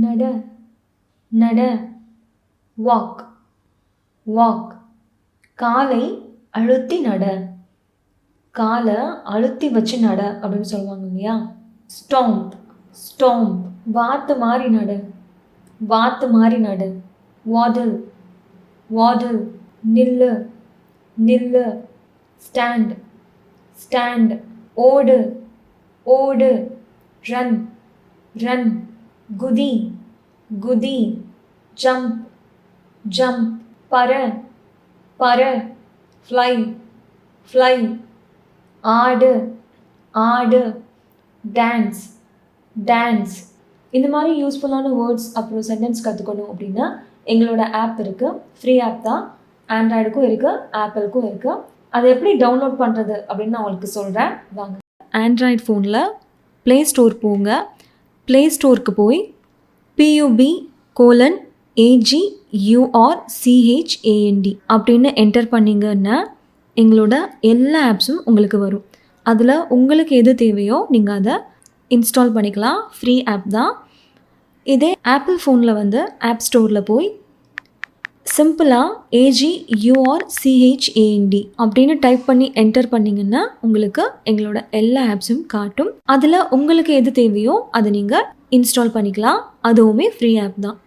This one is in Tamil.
நட நட வாக் வாக் காலை அழுத்தி நட காலை அழுத்தி வச்சு நட அப்படின்னு சொல்லுவாங்க இல்லையா. ஸ்டாம்ப் ஸ்டாம்ப் வாத்து மாதிரி நட வாத்து மாதிரி நட. வாடல் வாடல் நில்லு நில்லு. ஸ்டாண்ட் ஸ்டாண்ட் ஓடு ஓடு. ரன் ரன் குதி குதி. ஜம்ப் ஜம்ப் பற பற. ஃப்ளை ஃப்ளை ஆடு ஆடு. Dance dance. இந்த மாதிரி யூஸ்ஃபுல்லான வேர்ட்ஸ் அப்புறம் சென்டென்ஸ் கற்றுக்கணும் அப்படின்னா எங்களோட ஆப் இருக்குது. ஃப்ரீ ஆப் தான். ஆண்ட்ராய்டுக்கும் இருக்குது, ஆப்பிளுக்கும் இருக்குது. அதை எப்படி டவுன்லோட் பண்ணுறது அப்படின்னு நான் உங்களுக்கு சொல்கிறேன் வாங்க. ஆண்ட்ராய்டு ஃபோனில் ப்ளே ஸ்டோர் போங்க. ப்ளே ஸ்டோருக்கு போய் PUB:AGURCHAND அப்படின்னு என்டர் பண்ணிங்கன்னா எங்களோட எல்லா ஆப்ஸும் உங்களுக்கு வரும். அதில் உங்களுக்கு எது தேவையோ நீங்கள் அதை இன்ஸ்டால் பண்ணிக்கலாம். ஃப்ரீ ஆப் தான். இதே ஆப்பிள் ஃபோனில் வந்து ஆப் ஸ்டோரில் போய் சிம்பிளாக AGURCHAND அப்படின்னு டைப் பண்ணி என்டர் பண்ணிங்கன்னா உங்களுக்கு எங்களோட எல்லா ஆப்ஸும் காட்டும். அதில் உங்களுக்கு எது தேவையோ அதை நீங்கள் இன்ஸ்டால் பண்ணிக்கலாம். அதுவுமே ஃப்ரீ ஆப் தான்.